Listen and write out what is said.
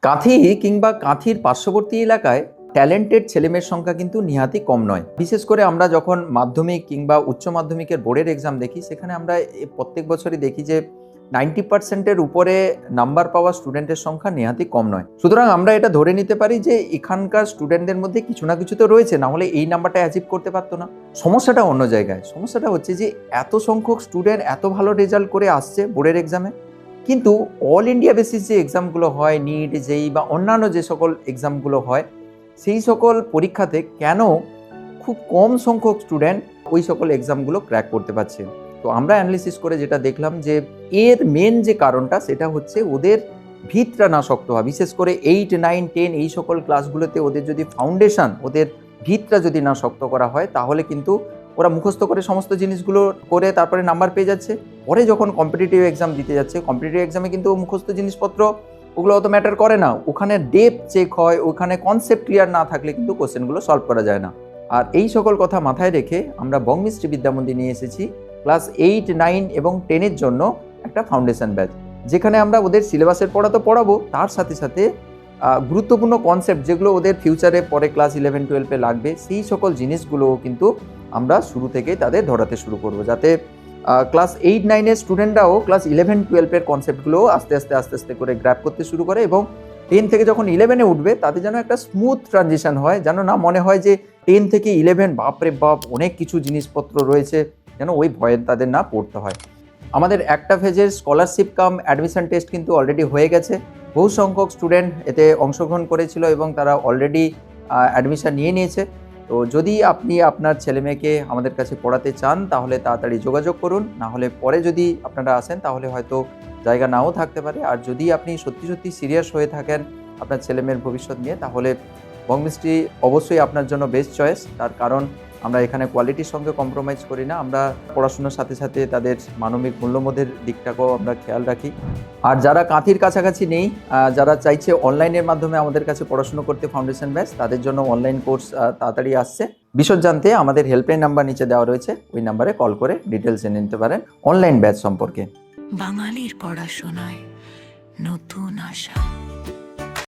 কাঁথি কিংবা কাঁথির পার্শ্ববর্তী এলাকায় ট্যালেন্টেড ছেলেমেয়ের সংখ্যা কিন্তু নিহাতি কম নয়। বিশেষ করে আমরা যখন মাধ্যমিক কিংবা উচ্চ মাধ্যমিকের বোর্ডের এক্সাম দেখি, সেখানে আমরা প্রত্যেক বছরই দেখি যে 90% উপরে নাম্বার পাওয়া স্টুডেন্টের সংখ্যা নিহাতি কম নয়। সুতরাং আমরা এটা ধরে নিতে পারি যে এখানকার স্টুডেন্টদের মধ্যে কিছু না কিছু তো রয়েছে, না হলে এই নাম্বারটা অ্যাচিভ করতে পারতো না। সমস্যাটা অন্য জায়গায়। সমস্যাটা হচ্ছে যে এত সংখ্যক স্টুডেন্ট এত ভালো রেজাল্ট করে আসছে বোর্ডের এক্সামে, কিন্তু অল ইন্ডিয়া বেসিস যে এক্সামগুলো হয়, নিট, জেই বা অন্যান্য যে সকল এক্সামগুলো হয়, সেই সকল পরীক্ষাতে কেন খুব কম সংখ্যক স্টুডেন্ট ওই সকল এক্সামগুলো ক্র্যাক করতে পারছে। তো আমরা অ্যানালিসিস করে যেটা দেখলাম যে এর মেন যে কারণটা সেটা হচ্ছে ওদের ভিতটা না শক্ত হওয়া। বিশেষ করে 8, 9, 10 এই সকল ক্লাসগুলোতে ওদের যদি ফাউন্ডেশন, ওদের ভিতটা যদি না শক্ত করা হয়, তাহলে কিন্তু ওরা মুখস্থ করে সমস্ত জিনিসগুলো করে তারপরে নাম্বার পেয়ে যাচ্ছে। পরে যখন কম্পিটিটিভ এক্সাম দিতে যাচ্ছে, কম্পিটিটিভ এক্সামে কিন্তু মুখস্থ জিনিসপত্র ওগুলো অত ম্যাটার করে না। ওখানে ডেপথ চেক হয়, ওখানে কনসেপ্ট ক্লিয়ার না থাকলে কিন্তু কোশ্চেনগুলো সলভ করা যায় না। আর এই সকল কথা মাথায় রেখে আমরা বঙ্গমিস্ত্রি বিদ্যামন্দির নিয়ে এসেছি ক্লাস 8, 9 এবং 10-এর জন্য একটা ফাউন্ডেশন ব্যাচ, যেখানে আমরা ওদের সিলেবাসের পড়া তো পড়াবো, তার সাথে সাথে গুরুত্বপূর্ণ কনসেপ্ট যেগুলো ওদের ফিউচারে পরে ক্লাস 11, 12-এ লাগবে, সেই সকল জিনিসগুলোও কিন্তু আমরা শুরু থেকে তাদের ধরাতে শুরু করব, যাতে ক্লাস 8, 9-এর স্টুডেন্টরাও ক্লাস 11, 12-এর কনসেপ্টগুলো আস্তে আস্তে করে গ্র্যাপ করতে শুরু করে, এবং 10 থেকে যখন 11-এ উঠবে তাতে যেন একটা স্মুথ ট্রানজিশন হয়, যেন না মনে হয় যে 10 থেকে 11 বাপরে বাপ অনেক কিছু জিনিসপত্র রয়েছে, যেন ওই ভয়ে তাদের না পড়তে হয়। আমাদের একটা ফেজের স্কলারশিপ কাম অ্যাডমিশন টেস্ট কিন্তু অলরেডি হয়ে গেছে। বহু সংখ্যক স্টুডেন্ট এতে অংশগ্রহণ করেছিল এবং তারা অলরেডি অ্যাডমিশন নিয়ে নিয়েছে। তো যদি আপনি আপনার ছেলেমেয়েকে আমাদের কাছে পড়াতে চান, তাহলে তাড়াতাড়ি যোগাযোগ করুন, না হলে পরে যদি আপনারা আসেন তাহলে হয়তো জায়গা নাও থাকতে পারে। আর যদি আপনি সত্যি সিরিয়াস হয়ে থাকেন আপনার ছেলেমেয়ের ভবিষ্যৎ নিয়ে, তাহলে বঙ্গমিস্ত্রি অবশ্যই আপনার জন্য বেস্ট চয়েস। তার কারণ আমরা এখানে কোয়ালিটির সঙ্গে কম্প্রোমাইজ করি না, আমরা পড়াশোনার সাথে সাথে তাদের মানবিক মূল্যবোধের দিকটাকেও আমরা খেয়াল রাখি। আর যারা কাঁথির কাছাকাছি নেই, যারা চাইছে অনলাইনের মাধ্যমে আমাদের কাছে পড়াশোনা করতে ফাউন্ডেশন ব্যাচ, তাদের জন্য অনলাইন কোর্স তাড়াতাড়ি আসছে। বিশদ জানতে আমাদের হেল্পলাইন নাম্বার নিচে দেওয়া রয়েছে, ওই নাম্বারে কল করে ডিটেলস জেনে নিতে পারেন অনলাইন ব্যাচ সম্পর্কে। বাঙালির পড়াশোনায় নতুন আশা।